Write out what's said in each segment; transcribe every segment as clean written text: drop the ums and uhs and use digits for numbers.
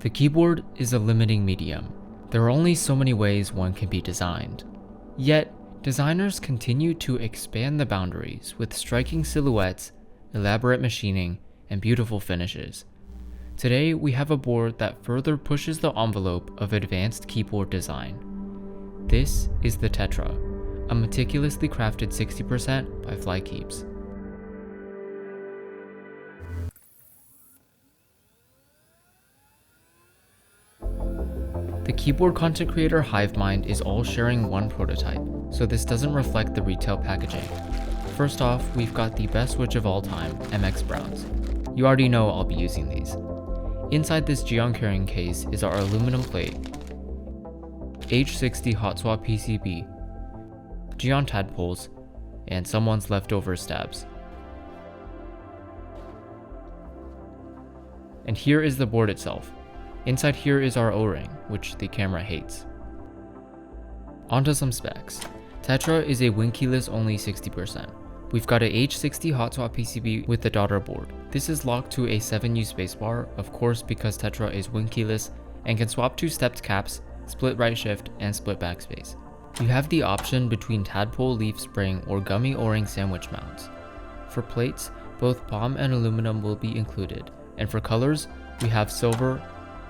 The keyboard is a limiting medium. There are only so many ways one can be designed. Yet, designers continue to expand the boundaries with striking silhouettes, elaborate machining, and beautiful finishes. Today, we have a board that further pushes the envelope of advanced keyboard design. This is the Tetra, a meticulously crafted 60% by Flykeeps. The keyboard content creator Hivemind is all sharing one prototype, so this doesn't reflect the retail packaging. First off, we've got the best switch of all time, MX Browns. You already know I'll be using these. Inside this Geon carrying case is our aluminum plate, H60 hot swap PCB, Geon tadpoles, and someone's leftover stabs. And here is the board itself. Inside here is our O-ring, which the camera hates. Onto some specs. Tetra is a wing keyless only 60%. We've got a H60 hot swap PCB with the daughter board. This is locked to a 7U spacebar, of course because Tetra is wing keyless and can swap to stepped caps, split right shift, and split backspace. You have the option between tadpole leaf spring or gummy O-ring sandwich mounts. For plates, both palm and aluminum will be included, and for colors, we have silver,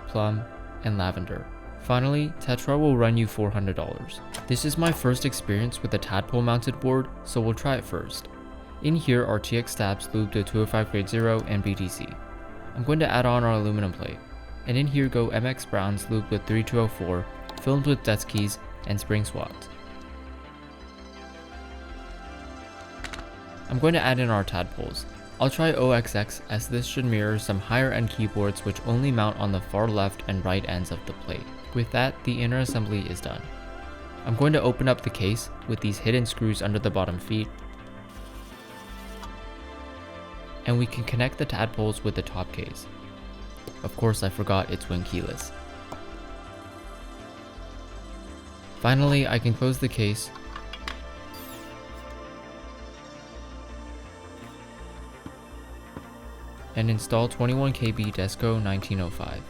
plum, and lavender. Finally, Tetra will run you $400. This is my first experience with a tadpole mounted board, so we'll try it first. In here are TX stabs lubed to 205 grade 0 and BTC. I'm going to add on our aluminum plate, and in here go MX Browns lubed with 3204, filmed with desk keys, and spring swapped. I'm going to add in our tadpoles. I'll try OXX as this should mirror some higher end keyboards which only mount on the far left and right ends of the plate. With that, the inner assembly is done. I'm going to open up the case with these hidden screws under the bottom feet, and we can connect the tadpoles with the top case. Of course, I forgot it's wing keyless. Finally, I can close the case and install 21KB Desko 1905.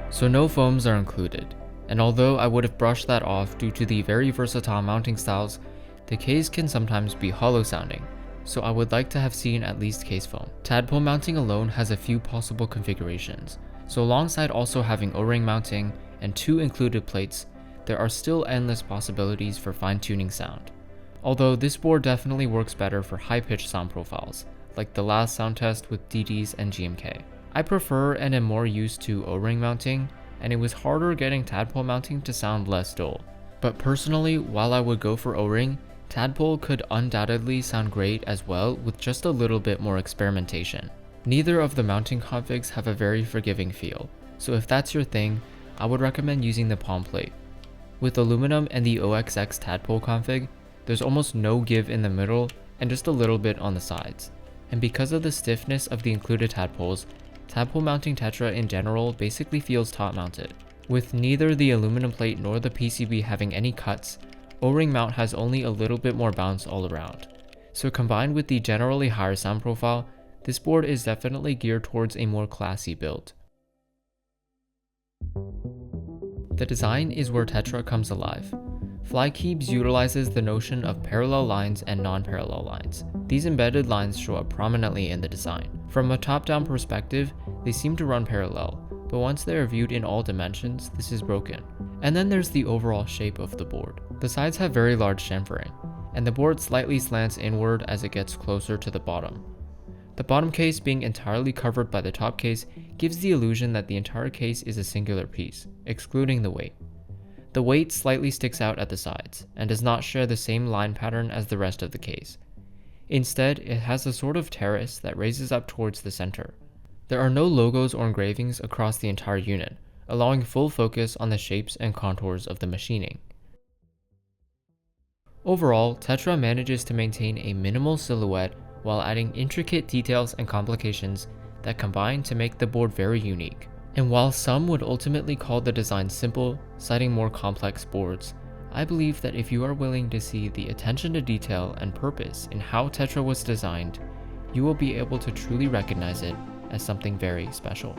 So no foams are included, and although I would have brushed that off due to the very versatile mounting styles, the case can sometimes be hollow sounding, so I would like to have seen at least case foam. Tadpole mounting alone has a few possible configurations, so alongside also having O-ring mounting and 2 included plates, there are still endless possibilities for fine-tuning sound. Although this board definitely works better for high-pitched sound profiles, like the last sound test with DDs and GMK. I prefer and am more used to O-ring mounting, and it was harder getting tadpole mounting to sound less dull. But personally, while I would go for O-ring, tadpole could undoubtedly sound great as well with just a little bit more experimentation. Neither of the mounting configs have a very forgiving feel, so if that's your thing, I would recommend using the palm plate. With aluminum and the OXX tadpole config, there's almost no give in the middle and just a little bit on the sides. And because of the stiffness of the included tadpoles, tadpole mounting Tetra in general basically feels top mounted. With neither the aluminum plate nor the PCB having any cuts, O-ring mount has only a little bit more bounce all around. So combined with the generally higher sound profile, this board is definitely geared towards a more classy build. The design is where Tetra comes alive. Flykeeps utilizes the notion of parallel lines and non-parallel lines. These embedded lines show up prominently in the design. From a top-down perspective, they seem to run parallel, but once they are viewed in all dimensions, this is broken. And then there's the overall shape of the board. The sides have very large chamfering, and the board slightly slants inward as it gets closer to the bottom. The bottom case being entirely covered by the top case gives the illusion that the entire case is a singular piece, excluding the weight. The weight slightly sticks out at the sides, and does not share the same line pattern as the rest of the case. Instead, it has a sort of terrace that raises up towards the center. There are no logos or engravings across the entire unit, allowing full focus on the shapes and contours of the machining. Overall, Tetra manages to maintain a minimal silhouette while adding intricate details and complications that combine to make the board very unique. And while some would ultimately call the design simple, citing more complex boards, I believe that if you are willing to see the attention to detail and purpose in how Tetra was designed, you will be able to truly recognize it as something very special.